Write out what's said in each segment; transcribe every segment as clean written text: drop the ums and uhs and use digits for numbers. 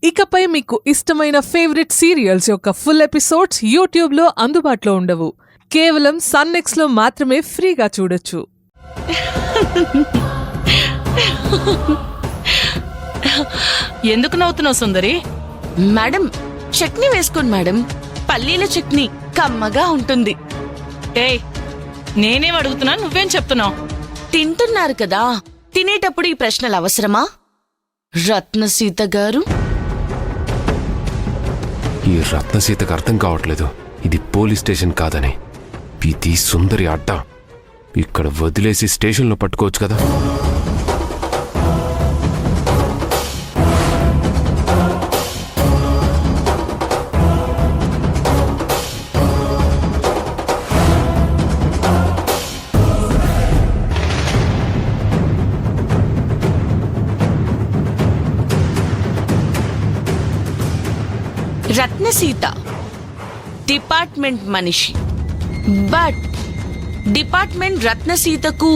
ఇకపై మీకు ఇష్టమైన ఫేవరెట్ సీరియల్స్ యొక్క ఫుల్ ఎపిసోడ్స్ యూట్యూబ్లో అందుబాటులో ఉండవు. కేవలం సన్నెక్స్లో మాత్రమే ఫ్రీగా చూడొచ్చు. ఎందుకు నవ్వుతున్నావు సుందరి? మేడం, చట్నీ వేసుకోండి మేడం. పల్లీల చట్నీ కమ్మగా ఉంటుంది. ఏయ్, నేనేం అడుగుతున్నా, నువ్వేం చెప్తున్నావు? తింటున్నారు కదా, తినేటప్పుడు ఈ ప్రశ్నలు అవసరమా? రత్నసీత గారు, ఈ రత్నసీతకు అర్థం కావట్లేదు ఇది పోలీస్ స్టేషన్ కాదని. ఇది సుందరి అడ్డ. ఇక్కడ వదిలేసి స్టేషన్లో పట్టుకోవచ్చు కదా. రత్నసీత డిపార్ట్మెంట్ మనిషి. బట్ డిపార్ట్మెంట్ రత్నసీతకు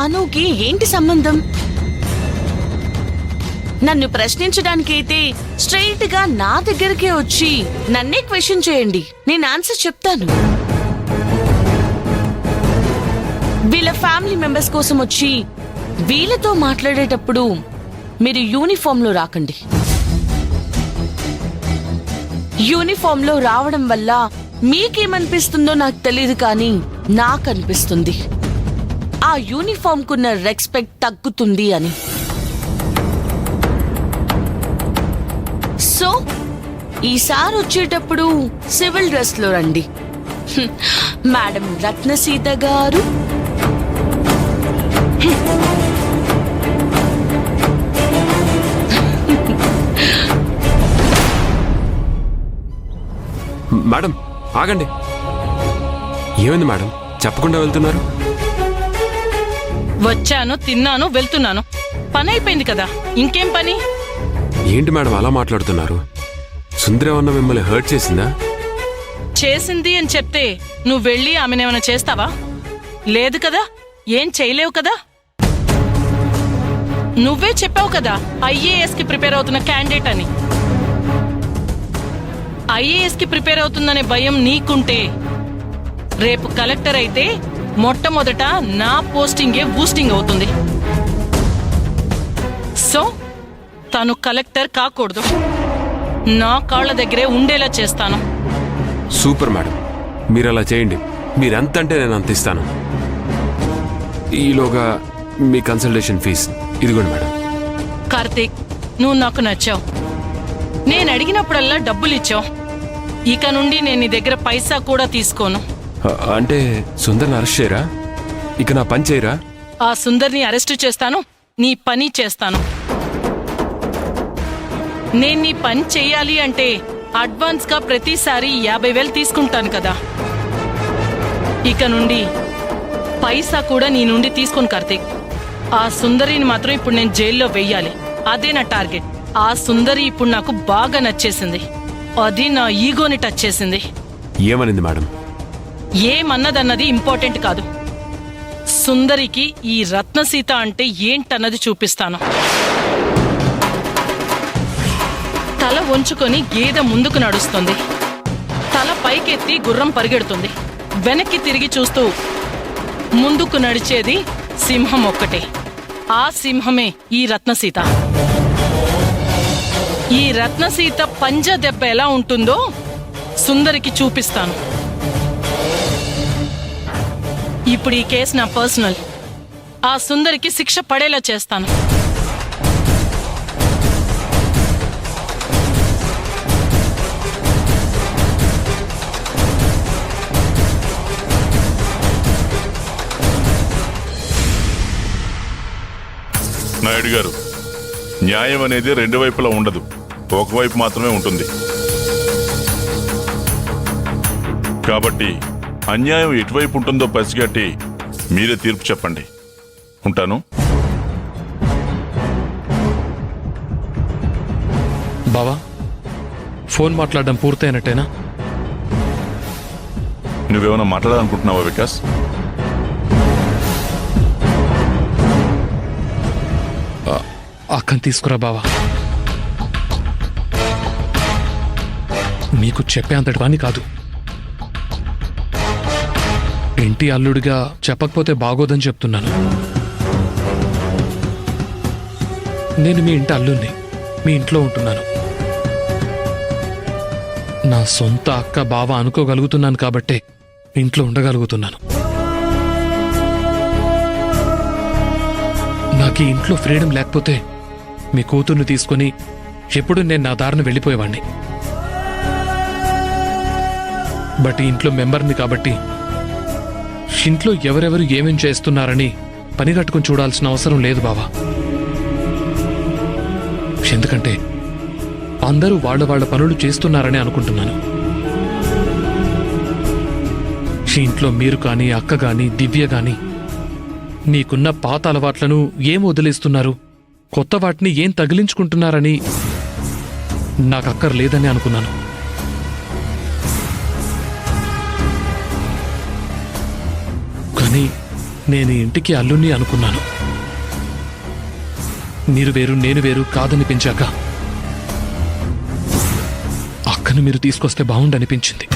అనుకి ఏంటి సంబంధం? నన్ను ప్రశ్నించడానికైతే స్ట్రెయిట్ గా నా దగ్గరికే వచ్చి నన్నే క్వశ్చన్ చేయండి, నేను ఆన్సర్ చెప్తాను. వీళ్ళ ఫ్యామిలీ మెంబర్స్ కోసం వచ్చి వీళ్ళతో మాట్లాడేటప్పుడు మీరు యూనిఫామ్ లో రాకండి. యూనిఫామ్ లో రావడం వల్ల మీకేమనిపిస్తుందో నాకు తెలియదు, కానీ నాకు అనిపిస్తుంది ఆ యూనిఫామ్ కున్న రెస్పెక్ట్ తగ్గుతుంది అని. సో ఈసారి వచ్చేటప్పుడు సివిల్ డ్రెస్ లో రండి. మేడం రత్నసీత గారు, మేడం ఆగండి. ఏమైంది మేడం, చెప్పకుండా వెళ్తున్నారు? వచ్చాను, తిన్నాను, వెళ్తున్నాను. పని అయిపోయింది కదా, ఇంకేం పని? ఏంటి మేడం అలా మాట్లాడుతున్నారు? సుందరి ఏమన్నా మిమ్మల్ని హర్ట్ చేసిందా? చేసింది అని చెప్తే నువ్వు వెళ్ళి ఆమెనేమైనా చేస్తావా? లేదు కదా, ఏం చేయలేవు కదా. నువ్వే చెప్పావు కదా ఐఏఎస్ కి ప్రిపేర్ అవుతున్న క్యాండిడేట్ అని. ఐఏఎస్ కి ప్రిపేర్ అవుతుందనే భయం నీకుంటే రేపు కలెక్టర్ అయితే మొట్టమొదట నా పోస్టింగే బూస్టింగ్ అవుతుంది. సో తను కలెక్టర్ కాకూడదు, నా కాళ్ల దగ్గరే ఉండేలా చేస్తాను. సూపర్ మేడం, మీరు అలా చేయండి. మీరెంతంటే నేను అంత ఇస్తాను. ఈలోగా మీ కన్సల్టేషన్ ఫీజు ఇదిగోండి మేడం. కార్తీక్, నువ్వు నాకు నచ్చావు. నేను అడిగినప్పుడల్లా డబ్బులు ఇచ్చావు. ఇక నుండి నేను నీ దగ్గర పైసా కూడా తీసుకోను. అంటే సుందర్ని అరెస్ట్ చేయరా? ఇక నా పని చేయరా? ఆ సుందర్ని అరెస్టు చేస్తాను, నీ పని చేస్తాను. నేను నీ పని చెయ్యాలి అంటే అడ్వాన్స్ గా ప్రతిసారి 50,000 తీసుకుంటాను కదా. ఇక నుండి పైసా కూడా నీ నుండి తీసుకోను కార్తీక్. ఆ సుందరిని మాత్రం ఇప్పుడు నేను జైల్లో వెయ్యాలి, అదే నా టార్గెట్. ఆ సుందరి ఇప్పుడు నాకు బాగా నచ్చేసింది, అది నా ఈగోని టచ్ చేసింది. ఏమనింది మేడం? ఏమన్నదన్నది ఇంపార్టెంట్ కాదు. సుందరికి ఈ రత్నసీత అంటే ఏంటన్నది చూపిస్తాను. తల వంచుకొని గేదె ముందుకు నడుస్తుంది, తల పైకెత్తి గుర్రం పరిగెడుతుంది, వెనక్కి తిరిగి చూస్తూ ముందుకు నడిచేది సింహం ఒక్కటే. ఆ సింహమే ఈ రత్నసీత. ఈ రత్నసీత పంజ దెబ్బ ఎలా ఉంటుందో సుందరికి చూపిస్తాను. ఇప్పుడు ఈ కేసు నా పర్సనల్. ఆ సుందరికి శిక్ష పడేలా చేస్తాను. నాయుడు గారు, న్యాయం అనేది రెండు వైపులా ఉండదు, ఒకవైపు మాత్రమే ఉంటుంది. కాబట్టి అన్యాయం ఎటువైపు ఉంటుందో పసిగట్టి మీరే తీర్పు చెప్పండి. ఉంటాను. బావా, ఫోన్ మాట్లాడడం పూర్తయినట్టేనా? నువ్వేమైనా మాట్లాడాలనుకుంటున్నావా వికాస్? అక్కని తీసుకురా బావా. మీకు చెప్పేంతటి పని కాదు. ఇంటి అల్లుడిగా చెప్పకపోతే బాగోదని చెప్తున్నాను. నేను మీ ఇంటి అల్లుడిని, మీ ఇంట్లో ఉంటున్నాను. నా సొంత అక్క బావ అనుకోగలుగుతున్నాను కాబట్టే ఇంట్లో ఉండగలుగుతున్నాను. నాకు ఈ ఇంట్లో ఫ్రీడమ్ లేకపోతే మీ కూతుర్ని తీసుకొని ఎప్పుడు నేను నా దారిని వెళ్ళిపోయేవాణ్ణి. బట్ ఈ ఇంట్లో మెంబర్ని కాబట్టి ఇంట్లో ఎవరెవరు ఏమేం చేస్తున్నారని పని కట్టుకుని చూడాల్సిన అవసరం లేదు బావా. ఎందుకంటే అందరూ వాళ్ళ పనులు చేస్తున్నారని అనుకుంటున్నాను. ఈ ఇంట్లో మీరు కానీ, అక్క కానీ, దివ్య కానీ నీకున్న పాత అలవాట్లను ఏం వదిలేస్తున్నారు, కొత్త వాటిని ఏం తగిలించుకుంటున్నారని నాకు అక్కర్లేదని అనుకున్నాను. కానీ నేను ఈ ఇంటికి అల్లుణ్ణి అనుకున్నాను. మీరు వేరు నేను వేరు కాదనిపించాక అక్కను మీరు తీసుకొస్తే బాగుండనిపించింది.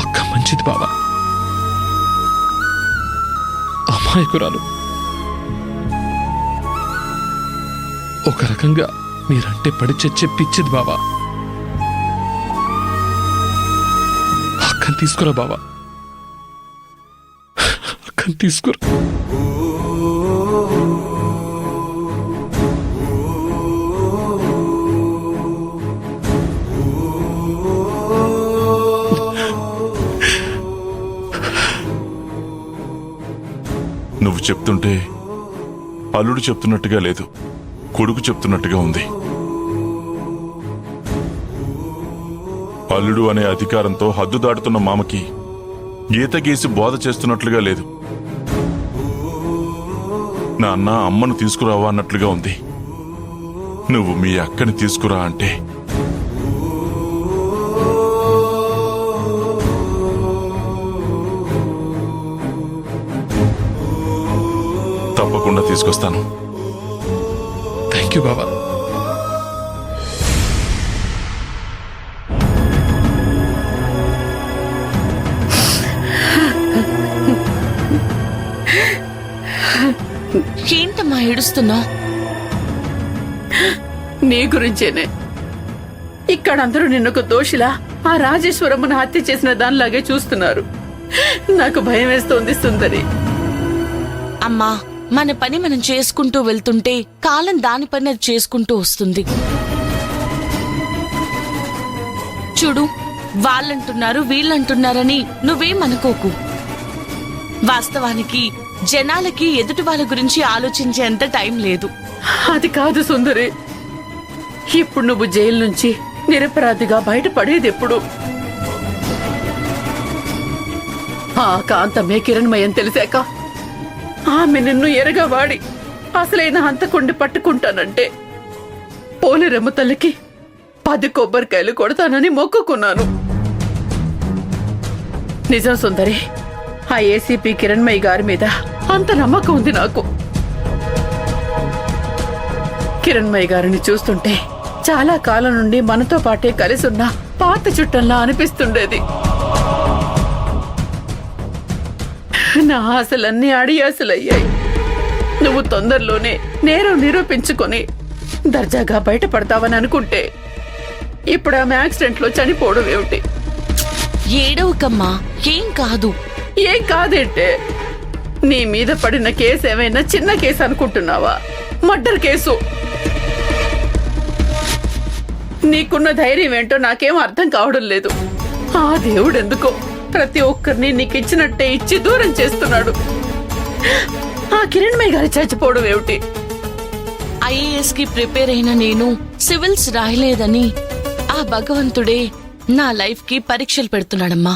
అక్క మంచిది బావా, అమాయకురాలు. ఒక రకంగా మీరంటే పడి చచ్చే పిచ్చిది బావా. అక్కని తీసుకురా బావా, అక్కని తీసుకురా. నువ్వు చెప్తుంటే అల్లుడు చెప్తున్నట్టుగా లేదు, కొడుకు చెప్తున్నట్టుగా ఉంది. అల్లుడు అనే అధికారంతో హద్దు దాటుతున్న మామకి గీత గీసి బోధ చేస్తున్నట్లుగా లేదు. నాన్న అమ్మను తీసుకురావా అన్నట్లుగా ఉంది. నువ్వు మీ అక్కని తీసుకురా అంటే తప్పకుండా తీసుకొస్తాను. థ్యాంక్ యూ బాబా. ఏంటమ్మా ఏడుస్తున్నావు? నీ గురించేనే. ఇక్కడందరూ నిన్నొక దోషిలా ఆ రాజేశ్వరమ్మను హత్య చేసిన దానిలాగే చూస్తున్నారు. నాకు భయం వేస్తోంది సుందరి. అమ్మా, మన పని మనం చేసుకుంటూ వెళ్తుంటే కాలం దాని పని అది చేసుకుంటూ వస్తుంది. చూడు, వాళ్ళంటున్నారు వీళ్ళంటున్నారని నువ్వేమనుకోకు. వాస్తవానికి జనాలకి ఎదుటి వాళ్ళ గురించి ఆలోచించేంత టైం లేదు. అది కాదు సుందరి, ఇప్పుడు నువ్వు జైలు నుంచి నిరపరాధిగా బయటపడేది ఎప్పుడు? ఆ కాంతమే కిరణ్మయం తెలిసాక ఆమె నిన్ను ఎరగవాడి అసలైన హంతకుండి పట్టుకుంటానంటే పోలేరమ్మ తల్లికి 10 కొబ్బరికాయలు కొడతానని మొక్కుకున్నాను. నిజం సుందరి, ఆ ఏసీపీ కిరణ్మయ్య గారి మీద అంత నమ్మకం ఉంది నాకు. కిరణ్మయ్య గారిని చూస్తుంటే చాలా కాలం నుండి మనతో పాటే కలిసి ఉన్న పాత చుట్టంలా అనిపిస్తుండేది. నా ఆశలన్నీ అడియాసలయ్యాయి. నువ్వు తొందరలోనే నేరం నిరూపించుకొని దర్జాగా బయటపడతావని అనుకుంటే ఇప్పుడు ఆమె యాక్సిడెంట్ లో చనిపోవడం ఏమిటి? ఏడవకమ్మా, ఏం కాదు. ఏం కాదేంటే? నీ మీద పడిన కేసు ఏమైనా చిన్న కేసు అనుకుంటున్నావా? Murder case. నీకున్న ధైర్యం ఏంటో నాకేం అర్థం కావడం లేదు. ఆ దేవుడెందుకో ప్రతి ఒక్కరిని నీకు ఇచ్చినట్టే ఇచ్చి దూరం చేస్తున్నాడు. ఆ కిరణ్మయ్య గారి చచ్చిపోవడం ఏమిటి? ఐఏఎస్ కి ప్రిపేర్ అయిన నేను సివిల్స్ రాయలేదని ఆ భగవంతుడే నా లైఫ్ కి పరీక్షలు పెడుతున్నాడమ్మా.